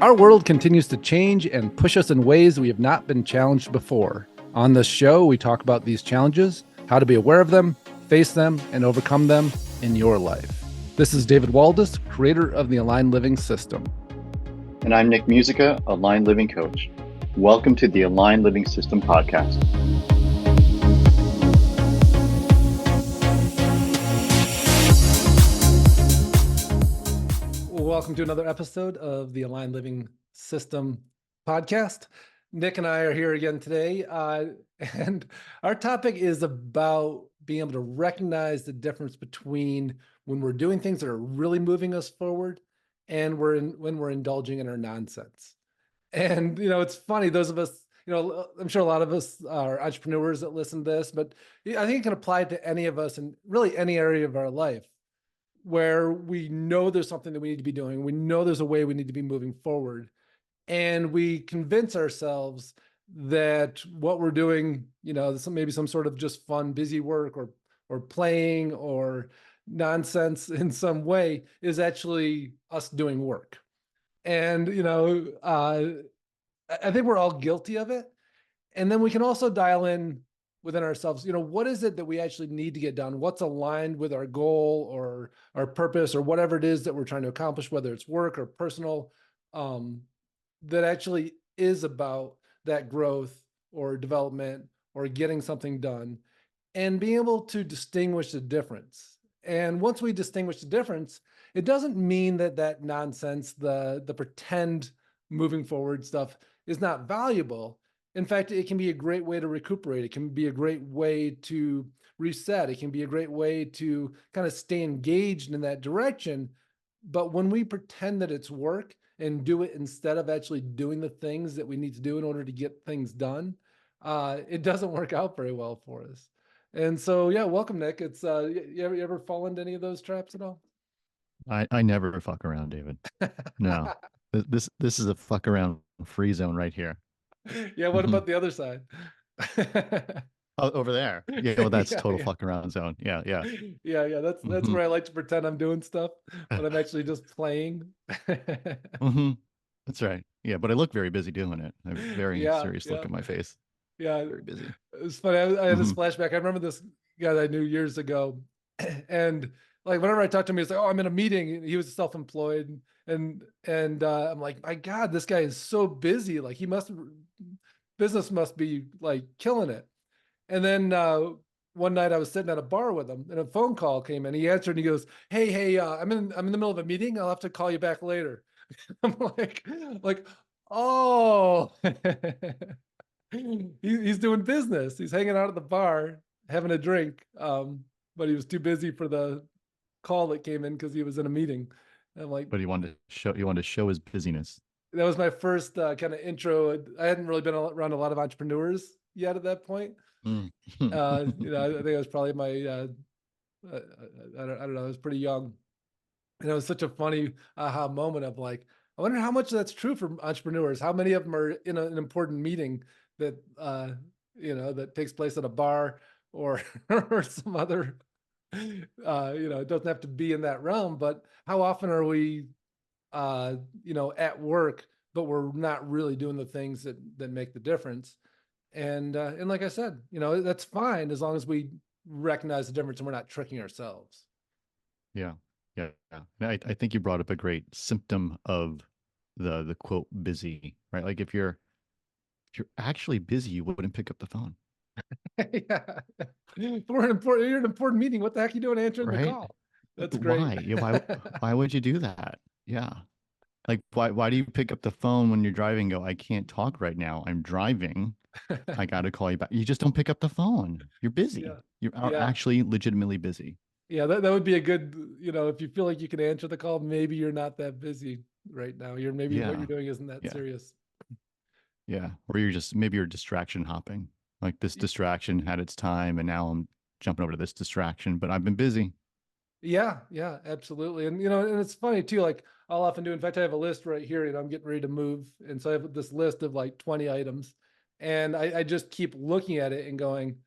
Our world continues to change and push us in ways we have not been challenged before. On this show, we talk about these challenges, how to be aware of them, face them, and overcome them in your life. This is David Waldas, creator of the Aligned Living System. And I'm Nick Musica, Aligned Living Coach. Welcome to the Aligned Living System podcast. Welcome to another episode of the Aligned Living System podcast. Nick and I are here again today, and our topic is about being able to recognize the difference between when we're doing things that are really moving us forward and when we're indulging in our nonsense. And, it's funny, those of us, I'm sure a lot of us are entrepreneurs that listen to this, but I think it can apply to any of us in really any area of our life, where we know there's something that we need to be doing. We know there's a way we need to be moving forward. And we convince ourselves that what we're doing, maybe some sort of just fun, busy work or playing or nonsense in some way is actually us doing work. And, I think we're all guilty of it. And then we can also dial in within ourselves, what is it that we actually need to get done? What's aligned with our goal or our purpose or whatever it is that we're trying to accomplish, whether it's work or personal, that actually is about that growth or development or getting something done, and being able to distinguish the difference. And once we distinguish the difference, it doesn't mean that nonsense, the pretend moving forward stuff is not valuable. In fact, it can be a great way to recuperate. It can be a great way to reset. It can be a great way to kind of stay engaged in that direction. But when we pretend that it's work and do it instead of actually doing the things that we need to do in order to get things done, it doesn't work out very well for us. And so, yeah, welcome, Nick. It's you ever fall into any of those traps at all? I never fuck around, David. No, this is a fuck around free zone right here. Yeah. What about the other side? Oh, over there. Yeah, well, that's total Yeah. fuck around zone. Yeah. Yeah. That's where I like to pretend I'm doing stuff, but I'm actually just playing. That's right. Yeah, but I look very busy doing it. I have a very serious look Yeah. at my face. Yeah. Very busy. It's funny. I had this flashback. I remember this guy that I knew years ago, and like whenever I talked to him, he's like, "Oh, I'm in a meeting." He was self-employed, and I'm like, "My God, this guy is so busy. Like business must be like killing it." And then one night I was sitting at a bar with him, and a phone call came in. He answered, and he goes, "Hey, I'm in the middle of a meeting. I'll have to call you back later." I'm like, oh. He's doing business. He's hanging out at the bar, having a drink. But he was too busy for the call that came in because he was in a meeting. And I'm like, But he wanted to show his busyness. that was my first kind of intro. I hadn't really been around a lot of entrepreneurs yet at that point. I think it was probably my, I don't know, I was pretty young. And it was such a funny aha moment of like, I wonder how much that's true for entrepreneurs. How many of them are in an important meeting that, that takes place at a bar or, or some other, it doesn't have to be in that realm, but how often are we, at work, but we're not really doing the things that make the difference. And like I said, that's fine as long as we recognize the difference and we're not tricking ourselves. Yeah. I think you brought up a great symptom of the quote busy, right? Like if you're actually busy, you wouldn't pick up the phone. Yeah. If you're in an important meeting, what the heck are you doing answering the call? That's great. Why? Yeah, why would you do that? Yeah. Like why do you pick up the phone when you're driving and go, I can't talk right now. I'm driving. I got to call you back. You just don't pick up the phone. You're busy. Yeah. You are actually legitimately busy. Yeah, that would be a good, if you feel like you can answer the call, maybe you're not that busy right now. What you're doing isn't that serious. Yeah. Or maybe you're distraction hopping. Like this distraction had its time and now I'm jumping over to this distraction, but I've been busy. Yeah, absolutely. And, and it's funny too, like I'll often do, in fact, I have a list right here, I'm getting ready to move. And so I have this list of like 20 items and I just keep looking at it and going,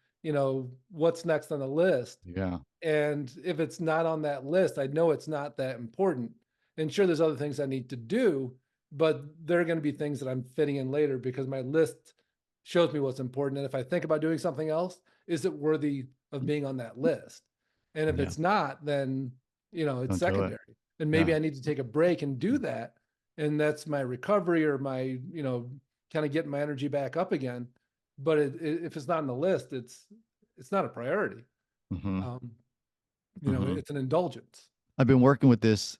what's next on the list? Yeah. And if it's not on that list, I know it's not that important. And sure, there's other things I need to do, but there are going to be things that I'm fitting in later because my list shows me what's important. And if I think about doing something else, is it worthy of being on that list? And if Yeah. it's not, then, it's Don't do it. secondary. And maybe Yeah. I need to take a break and do that. And that's my recovery or my, kind of getting my energy back up again. But if it's not on the list, it's not a priority. Mhm. Um, Mhm. it's an indulgence. I've been working with this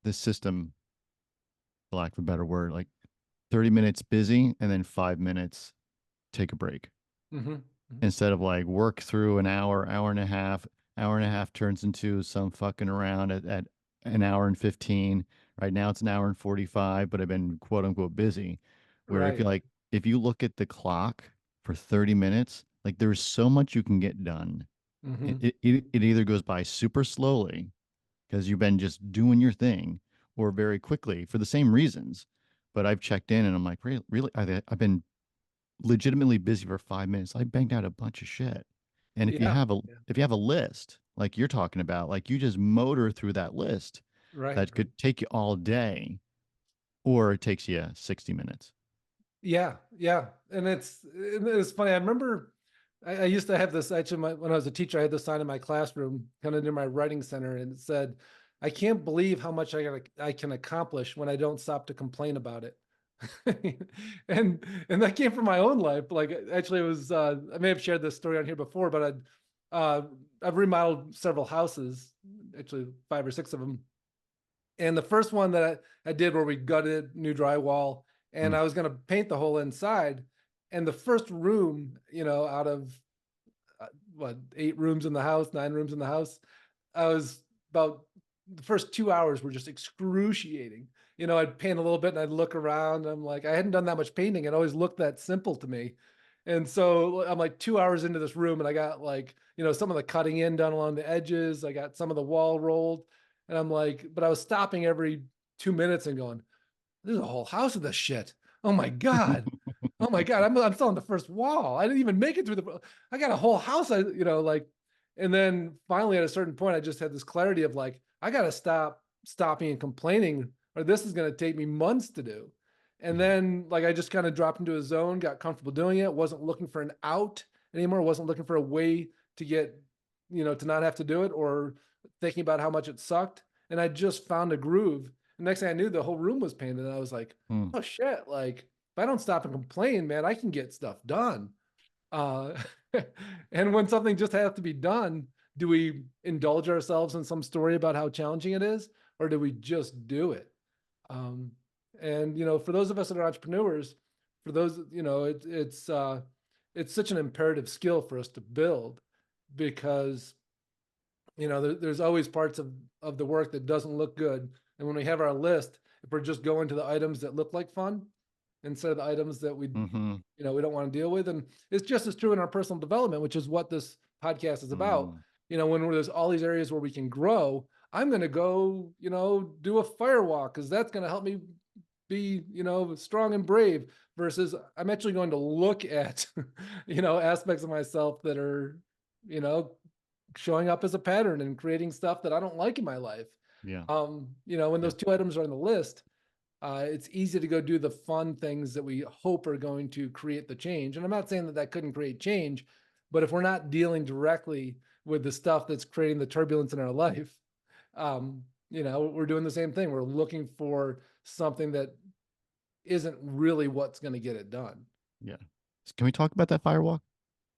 this system, for lack of a better word, like 30 minutes busy and then 5 minutes take a break. Mm-hmm. Instead of like work through an hour, hour and a half turns into some fucking around at an hour and 15. Right now it's an hour and 45, but I've been quote unquote busy. Where Right. if you look at the clock for 30 minutes, like there's so much you can get done. Mm-hmm. It either goes by super slowly because you've been just doing your thing or very quickly for the same reasons. But I've checked in and I'm like, really, I've been legitimately busy for 5 minutes. I banged out a bunch of shit. And Yeah. Yeah. if you have a list like you're talking about, like you just motor through that list Right. that could take you all day, or it takes you 60 minutes. Yeah. Yeah. And it's funny. I remember I used to have this actually when I was a teacher, I had this sign in my classroom, kind of near my writing center, and it said, I can't believe how much I can accomplish when I don't stop to complain about it. and that came from my own life. Like actually it was I may have shared this story on here before, but I've remodeled several houses, actually 5 or 6 of them. And the first one that I did where we gutted new drywall and Mm. I was going to paint the whole inside. And the first room, out of what, 8 rooms in the house, 9 rooms in the house, I was about the first 2 hours were just excruciating. I'd paint a little bit and I'd look around. And I'm like, I hadn't done that much painting. It always looked that simple to me. And so I'm like 2 hours into this room and I got like, some of the cutting in done along the edges. I got some of the wall rolled. And I'm like, but I was stopping every 2 minutes and going, there's a whole house of this shit. Oh my God. Oh my God. I'm still on the first wall. I didn't even make it through I got a whole house. And then finally at a certain point, I just had this clarity of like, I got to stop stopping and complaining, or this is going to take me months to do. And then like, I just kind of dropped into a zone, got comfortable doing it. Wasn't looking for an out anymore. Wasn't looking for a way to get, to not have to do it or thinking about how much it sucked. And I just found a groove. The next thing I knew, the whole room was painted. And I was like, Mm. oh shit. Like if I don't stop and complain, man, I can get stuff done. Uh, and when something just has to be done, do we indulge ourselves in some story about how challenging it is, or do we just do it? Um, and for those of us that are entrepreneurs, for those, it's such an imperative skill for us to build because there's always parts of the work that doesn't look good. And when we have our list, if we're just going to the items that look like fun instead of the items that Mm-hmm. we don't want to deal with. And it's just as true in our personal development, which is what this podcast is about. Mm. When there's all these areas where we can grow, I'm going to go, do a fire walk because that's going to help me be, strong and brave versus I'm actually going to look at, aspects of myself that are, you know, showing up as a pattern and creating stuff that I don't like in my life. Yeah. When Yeah. those 2 items are on the list, it's easy to go do the fun things that we hope are going to create the change. And I'm not saying that that couldn't create change, but if we're not dealing directly with the stuff that's creating the turbulence in our life, we're doing the same thing. We're looking for something that isn't really what's going to get it done. Yeah. Can we talk about that firewalk?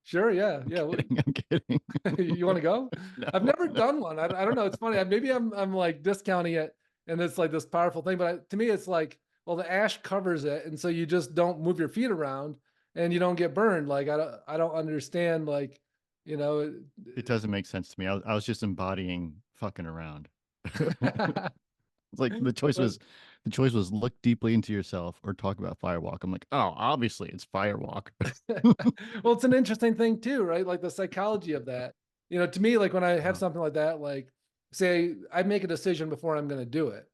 Sure. Yeah. Yeah. I'm kidding. You want to go? No. I've never done one. I don't know. It's funny. Maybe I'm like discounting it and it's like this powerful thing, but to me, it's like, well, the ash covers it. And so you just don't move your feet around and you don't get burned. Like, I don't understand. Like, you know, It doesn't make sense to me. I was just embodying fucking around. It's like the choice was look deeply into yourself or talk about firewalk. I'm like, oh, obviously it's firewalk. well, it's an interesting thing too, right? Like the psychology of that. To me, like when I have something like that, like say I make a decision before I'm going to do it.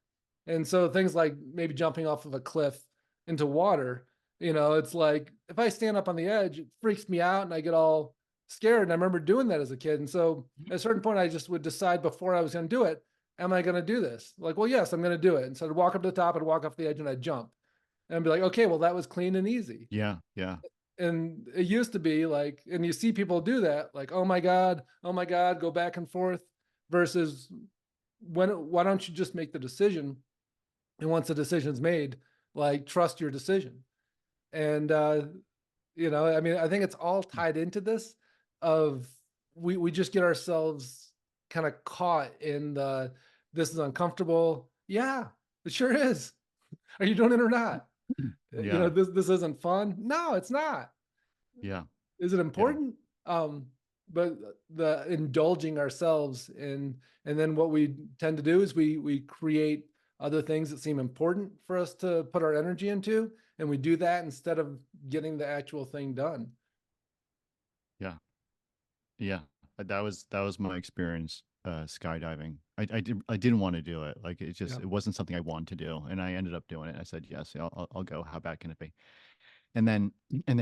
And so things like maybe jumping off of a cliff into water, it's like if I stand up on the edge, it freaks me out and I get all scared. And I remember doing that as a kid. And so at a certain point, I just would decide before I was going to do it, am I going to do this? Like, well, yes, I'm going to do it. And so I'd walk up to the top and walk off the edge and I'd jump and I'd be like, okay, well, that was clean and easy. Yeah. Yeah. And it used to be like, and you see people do that, like, oh my God, go back and forth versus why don't you just make the decision? And once the decision's made, like, trust your decision. And, I mean, I think it's all tied into this of we just get ourselves kind of caught in this is uncomfortable. Yeah, it sure is. Are you doing it or not? Yeah. This isn't fun. No, it's not. Yeah. Is it Yeah. important? But the indulging ourselves in, and then what we tend to do is we create other things that seem important for us to put our energy into, and we do that instead of getting the actual thing done. Yeah. Yeah. That was my experience skydiving. I didn't want to do it. Like Yeah. it wasn't something I wanted to do, and I ended up doing it. I said yes, I'll go. How bad can it be? And then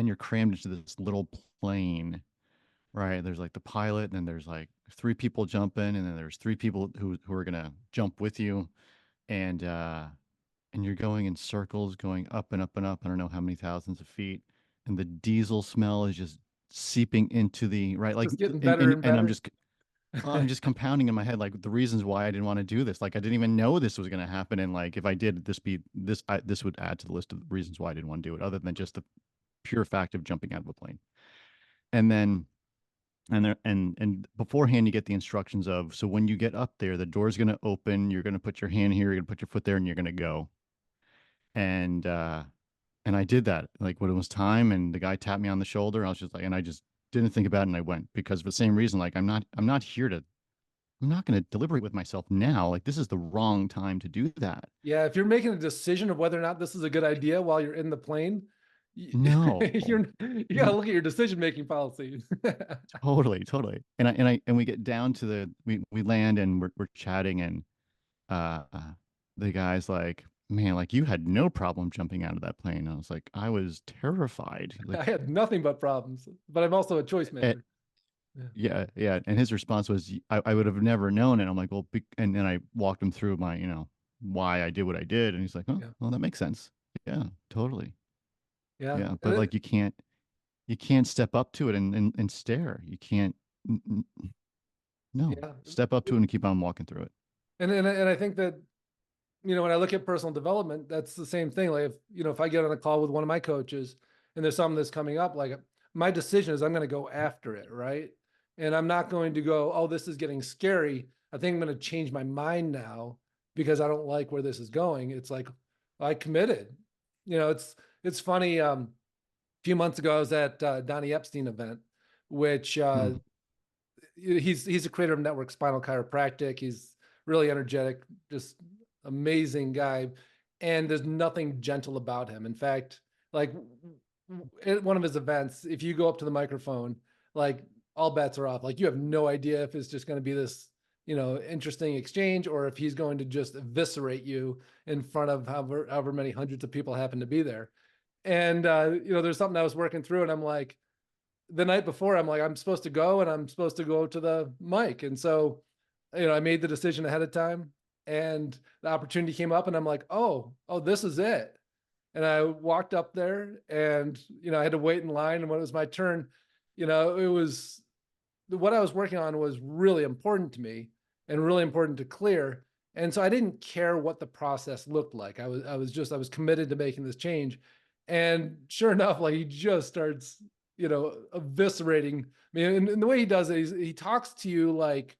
you're crammed into this little plane, right? There's like the pilot, and then there's like three people jumping, and then there's three people who are gonna jump with you, and you're going in circles, going up and up and up. I don't know how many thousands of feet, and the diesel smell is just seeping into the right, like, Just getting and better and I'm better. just compounding in my head like the reasons why I didn't want to do this. Like I didn't even know this was going to happen, and like if I did this would add to the list of reasons why I didn't want to do it, other than just the pure fact of jumping out of a plane. And then and beforehand you get the instructions of, so when you get up there, the door's going to open, you're going to put your hand here, you're going to put your foot there, and you're going to go. And I did that. Like when it was time, and the guy tapped me on the shoulder, I was just like, and I just didn't think about it, and I went, because for the same reason. Like I'm not here to I'm not going to deliberate with myself now. Like this is the wrong time to do that. Yeah, if you're making a decision of whether or not this is a good idea while you're in the plane, No, you got to look at your decision making policy. totally, totally. And we get down to we land, and we're chatting, and uh, the guy's like, man, like you had no problem jumping out of that plane. I was like, I was terrified. I Like, had nothing but problems, but I'm also a choice eh, maker. Yeah. yeah, yeah. And his response was, I would have never known. And I'm like, well, and then I walked him through my, why I did what I did. And he's like, oh, Yeah. well, that makes sense. Yeah, totally. Yeah. Yeah. But like, you can't step up to it and stare. You can't, no, Yeah. step up to it and keep on walking through it. And I think that, when I look at personal development, that's the same thing. Like if I get on a call with one of my coaches and there's something that's coming up, like my decision is I'm going to go after it. Right. And I'm not going to go, oh, this is getting scary. I think I'm going to change my mind now because I don't like where this is going. It's like, I committed. It's funny. A few months ago, I was at Donnie Epstein event, which Mm, he's a creator of Network Spinal Chiropractic. He's really energetic, just amazing guy. And there's nothing gentle about him. In fact, like at one of his events, if you go up to the microphone, like all bets are off. Like you have no idea if it's just going to be this, interesting exchange, or if he's going to just eviscerate you in front of however many hundreds of people happen to be there. And there's something I was working through, and I'm like, the night before, I'm like, I'm supposed to go, and I'm supposed to go to the mic. And so, I made the decision ahead of time, and the opportunity came up, and I'm like, oh, this is it. And I walked up there, and, I had to wait in line. And when it was my turn, it was what I was working on was really important to me and really important to clear. And so I didn't care what the process looked like. I was committed to making this change. And sure enough, like he just starts, eviscerating. I mean, and the way he does it, he talks to you like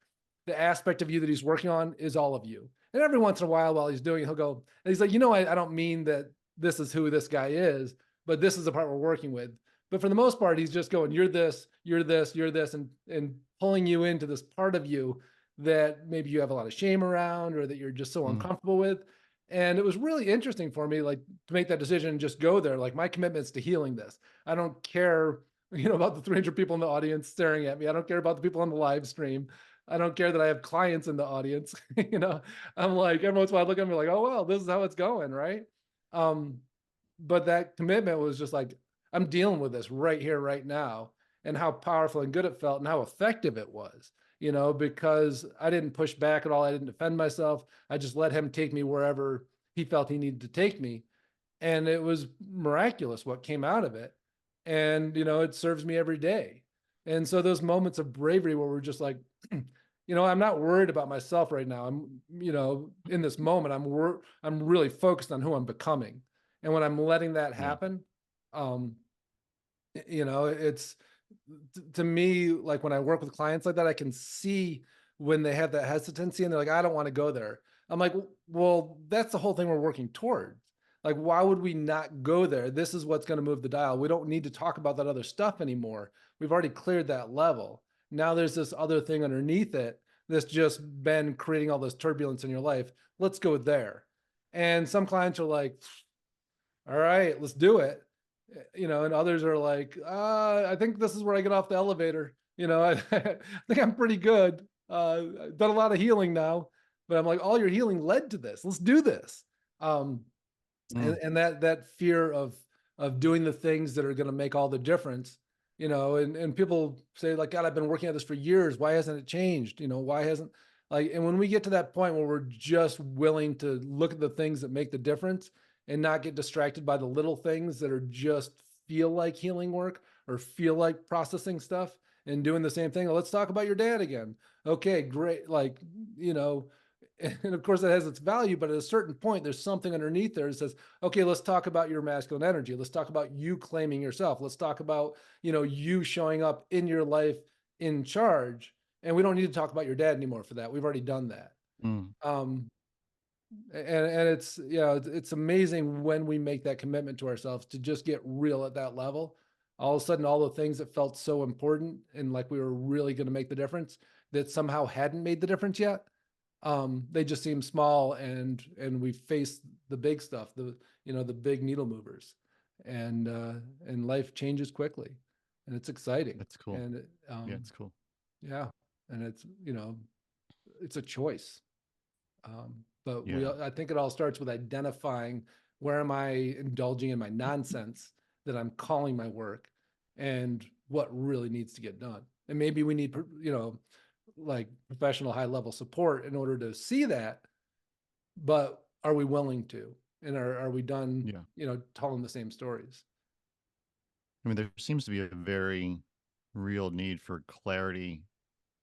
the aspect of you that he's working on is all of you. And every once in a while he's doing it, he'll go, and he's like, I don't mean that this is who this guy is, but this is the part we're working with. But for the most part, he's just going, you're this, you're this, you're this, and pulling you into this part of you that maybe you have a lot of shame around, or that you're just so mm, uncomfortable with. And it was really interesting for me, like, to make that decision and just go there. Like, my commitment is to healing this. I don't care, about the 300 people in the audience staring at me. I don't care about the people on the live stream. I don't care that I have clients in the audience. I'm like, every once in a while I look at me like, oh, well, this is how it's going. Right. Um, but that commitment was just like, I'm dealing with this right here, right now, and how powerful and good it felt and how effective it was. because I didn't push back at all. I didn't defend myself. I just let him take me wherever he felt he needed to take me. And it was miraculous what came out of it. And, it serves me every day. And so those moments of bravery where we're just like, I'm not worried about myself right now. I'm, in this moment, I'm really focused on who I'm becoming. And when I'm letting that Yeah. happen, it's to me, like when I work with clients like that, I can see when they have that hesitancy and they're like, I don't want to go there. I'm like, well, that's the whole thing we're working towards. Like, why would we not go there? This is what's going to move the dial. We don't need to talk about that other stuff anymore. We've already cleared that level. Now there's this other thing underneath it that's just been creating all this turbulence in your life. Let's go there. And some clients are like, all right, let's do it. And others are like, I think this is where I get off the elevator. I think I'm pretty good. I've done a lot of healing now, but I'm like, all your healing led to this. Let's do this. And that fear of doing the things that are going to make all the difference, and people say like, God, I've been working at this for years. Why hasn't it changed? Why hasn't and when we get to that point where we're just willing to look at the things that make the difference and not get distracted by the little things that are just feel like healing work or feel like processing stuff and doing the same thing. Let's talk about your dad again. Okay, great. And of course that has its value, but at a certain point, there's something underneath there that says, okay, let's talk about your masculine energy. Let's talk about you claiming yourself. Let's talk about, you showing up in your life in charge. And we don't need to talk about your dad anymore for that. We've already done that. And it's, it's amazing when we make that commitment to ourselves to just get real at that level. All of a sudden, all the things that felt so important and like we were really going to make the difference that somehow hadn't made the difference yet, they just seem small, and we face the big stuff, the big needle movers, and life changes quickly, and it's exciting. That's cool. And Yeah, it's cool. yeah, and it's it's a choice. But Yeah. I think it all starts with identifying where am I indulging in my nonsense that I'm calling my work, and what really needs to get done. And maybe we need, like professional high level support in order to see that, but are we willing to? And are we done, Yeah. telling the same stories? I mean, there seems to be a very real need for clarity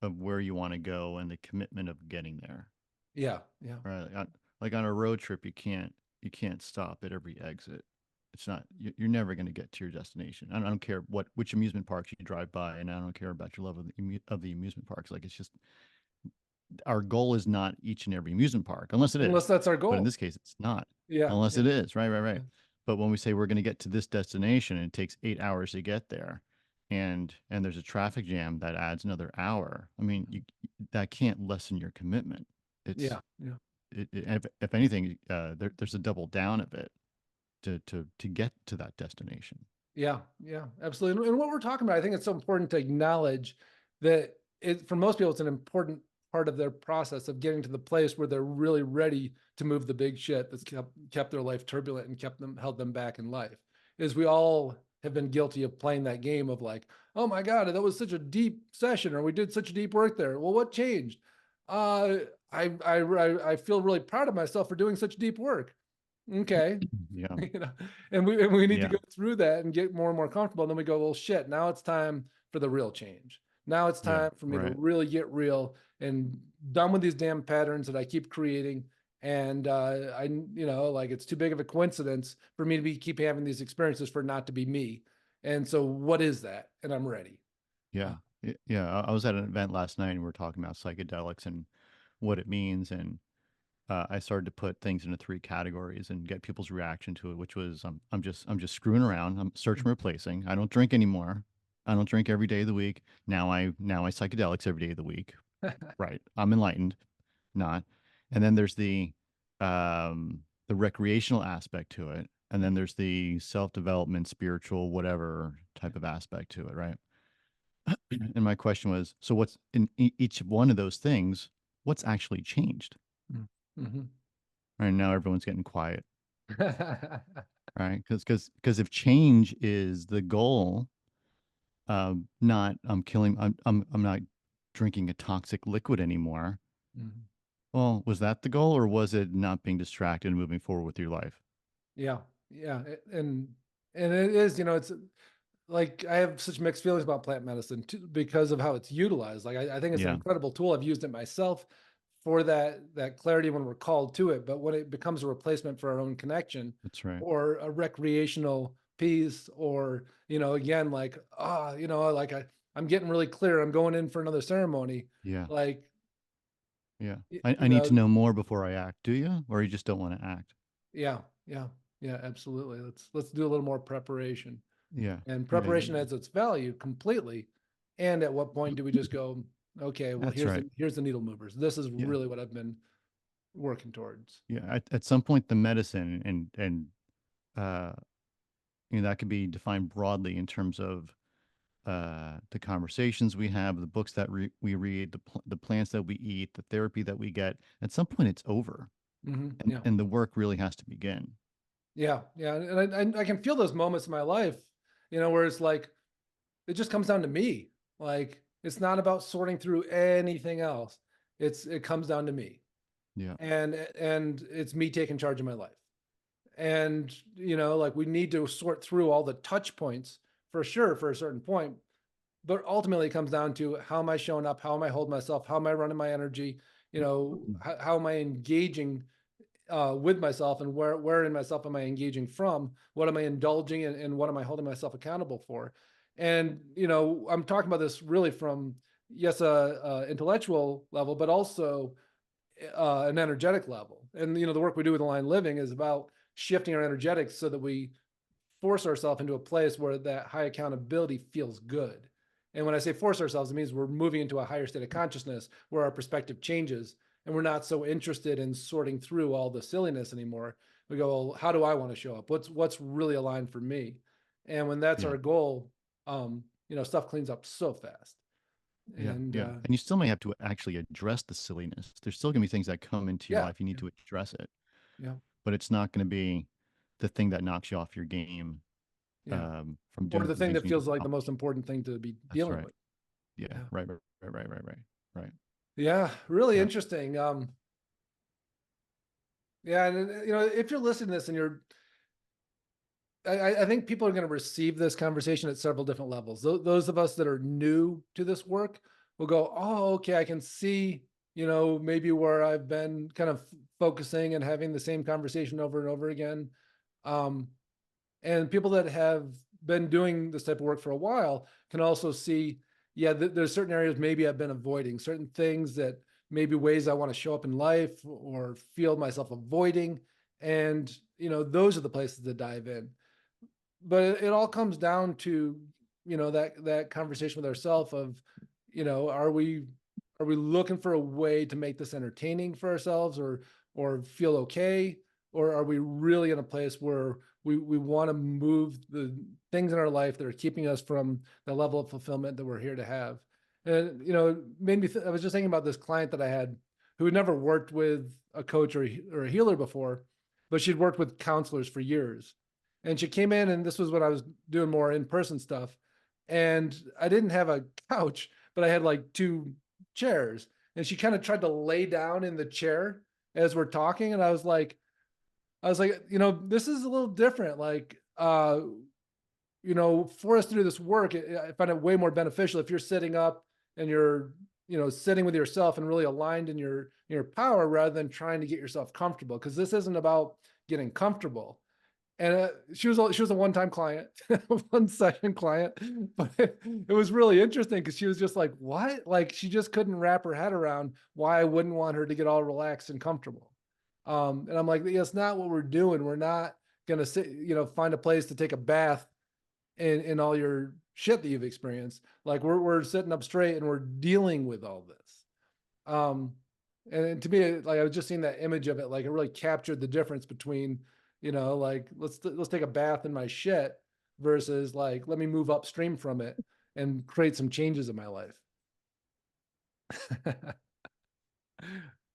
of where you want to go and the commitment of getting there. Yeah. Yeah. Right. Like on a road trip, you can't stop at every exit. It's not, you're never going to get to your destination. I don't care which amusement parks you drive by, and I don't care about your love of the amusement parks. Like, it's just, our goal is not each and every amusement park, unless it Unless is. that's our But in goal. this case, it's not, Yeah. unless Yeah. it is. Right, right, Yeah. right. But when we say we're going to get to this destination and it takes 8 hours to get there, and there's a traffic jam that adds another hour, I mean, that can't lessen your commitment. It's Yeah. Yeah. if anything, there's a double down of it to get to that destination. Yeah, yeah, absolutely. And what we're talking about, I think it's so important to acknowledge that for most people, it's an important part of their process of getting to the place where they're really ready to move the big shit that's kept their life turbulent and held them back in life. Is we all have been guilty of playing that game of like, oh my God, that was such a deep session, or we did such deep work there. Well, what changed? Uh, I feel really proud of myself for doing such deep work. Okay. Yeah, And we need to yeah, go through that and get more and more comfortable. And then we go, well, shit, now it's time for the real change. Now it's yeah. time for me to Right. really get real and done with these damn patterns that I keep creating. And like it's too big of a coincidence for me to keep having these experiences for not to be me. And so what is that? And I'm ready. Yeah, yeah. I was at an event last night and we were talking about psychedelics and what it means, and I started to put things into three categories and get people's reaction to it, which was I'm just screwing around. I'm searching and replacing. I don't drink anymore. I don't drink every day of the week. Now I psychedelics every day of the week. Right. I'm enlightened, not. And then there's the recreational aspect to it, and then there's the self-development, spiritual, whatever type of aspect to it, right? And my question was, so what's in each one of those things? What's actually changed? Mm-hmm. Right now, everyone's getting quiet, right? Because if change is the goal, not I'm killing, I'm not drinking a toxic liquid anymore. Mhm. Well, was that the goal, or was it not being distracted and moving forward with your life? Yeah, yeah, and it is, it's like I have such mixed feelings about plant medicine too, because of how it's utilized. Like I think it's an Yeah, incredible tool. I've used it myself for that clarity when we're called to it, but when it becomes a replacement for our own connection that's right. or a recreational piece, or again, like like I'm getting really clear. I'm going in for another ceremony. Yeah, Like yeah. y- I you need to know, know more before I act. Do you, or you just don't want to act? yeah, yeah, yeah, absolutely. Let's do a little more preparation. Yeah, And yeah, yeah, preparation yeah. has its value completely. And at what point do we just go, okay, well, That's right. here's the needle movers. This is Yeah, really what I've been working towards. yeah. At some point, the medicine and uh, that could be defined broadly in terms of the conversations we have, the books that we read, the plants that we eat, the therapy that we get. At some point, it's over, Yeah, and the work really has to begin. yeah, yeah. And I can feel those moments in my life, where it's like it just comes down to me. Like it's not about sorting through anything else. It comes down to me, Yeah, and it's me taking charge of my life. And like we need to sort through all the touch points for sure for a certain point, but ultimately it comes down to how am I showing up? How am I holding myself? How am I running my energy? How am I engaging with myself, and where in myself am I engaging from? What am I indulging in, and what am I holding myself accountable for? And I'm talking about this really from yes, a intellectual level, but also an energetic level. And the work we do with Aligned Living is about shifting our energetics so that we force ourselves into a place where that high accountability feels good. And when I say force ourselves, it means we're moving into a higher state of consciousness where our perspective changes and we're not so interested in sorting through all the silliness anymore. We go, well, how do I want to show up? What's really aligned for me? And when that's yeah, our goal, stuff cleans up so fast. yeah, And yeah. And you still may have to actually address the silliness. There's still going to be things that come into your yeah, life. You need yeah, to address it, yeah, but it's not going to be the thing that knocks you off your game yeah. from Or doing the the thing things that you need to feels like the most accomplish. important thing to be That's dealing right. with. Yeah. Yeah. Right. Right. Right. Right. Right. Right. Right. Yeah. Really Yeah. interesting. Yeah. And, if you're listening to this and I think people are going to receive this conversation at several different levels. Those of us that are new to this work will go, oh, okay, I can see, maybe where I've been kind of focusing and having the same conversation over and over again. Um, and people that have been doing this type of work for a while can also see, yeah, there's certain areas maybe I've been avoiding, certain things that maybe ways I want to show up in life or feel myself avoiding. And, those are the places to dive in. But it all comes down to, that conversation with ourselves of, are we looking for a way to make this entertaining for ourselves, or feel okay? Or are we really in a place where we want to move the things in our life that are keeping us from the level of fulfillment that we're here to have? And, it made me, I was just thinking about this client that I had who had never worked with a coach or a healer before, but she'd worked with counselors for years. And she came in, and this was when I was doing more in-person stuff. And I didn't have a couch, but I had like two chairs. And she kind of tried to lay down in the chair as we're talking. And I was like, this is a little different. Like, for us to do this work, I find it way more beneficial if you're sitting up and you're, sitting with yourself and really aligned in your power rather than trying to get yourself comfortable. Because this isn't about getting comfortable. And she was a one-time client, one session client, but it was really interesting because she was just like, what? Like she just couldn't wrap her head around why I wouldn't want her to get all relaxed and comfortable. And I'm like, yeah, it's not what we're doing. We're not gonna sit, find a place to take a bath in all your shit that you've experienced. Like we're sitting up straight and we're dealing with all this. Um, and to me, like I was just seeing that image of it, like it really captured the difference between, like let's take a bath in my shit versus like let me move upstream from it and create some changes in my life.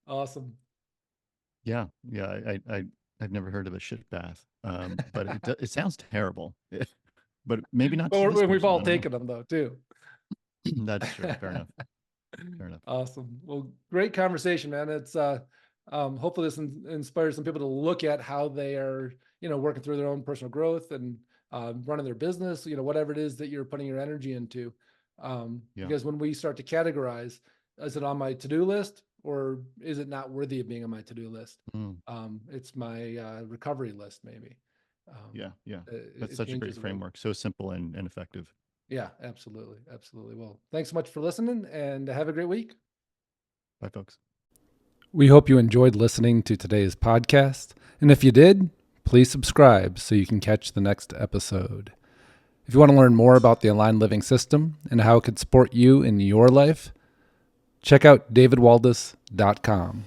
Awesome. Yeah. Yeah. I've never heard of a shit bath. But it sounds terrible. But maybe not to But this we've person. all I don't know. taken them though too. That's true. Fair enough. Fair enough. Awesome. Well, great conversation, man. It's hopefully this inspires some people to look at how they are, working through their own personal growth and running their business, whatever it is that you're putting your energy into. Yeah. Because when we start to categorize, is it on my to-do list or is it not worthy of being on my to-do list? Mm. It's my recovery list, maybe. Yeah. That's It such a great changes framework. So simple and effective. Yeah, absolutely. Absolutely. Well, thanks so much for listening and have a great week. Bye, folks. We hope you enjoyed listening to today's podcast. And if you did, please subscribe so you can catch the next episode. If you want to learn more about the Aligned Living System and how it could support you in your life, check out davidwaldas.com.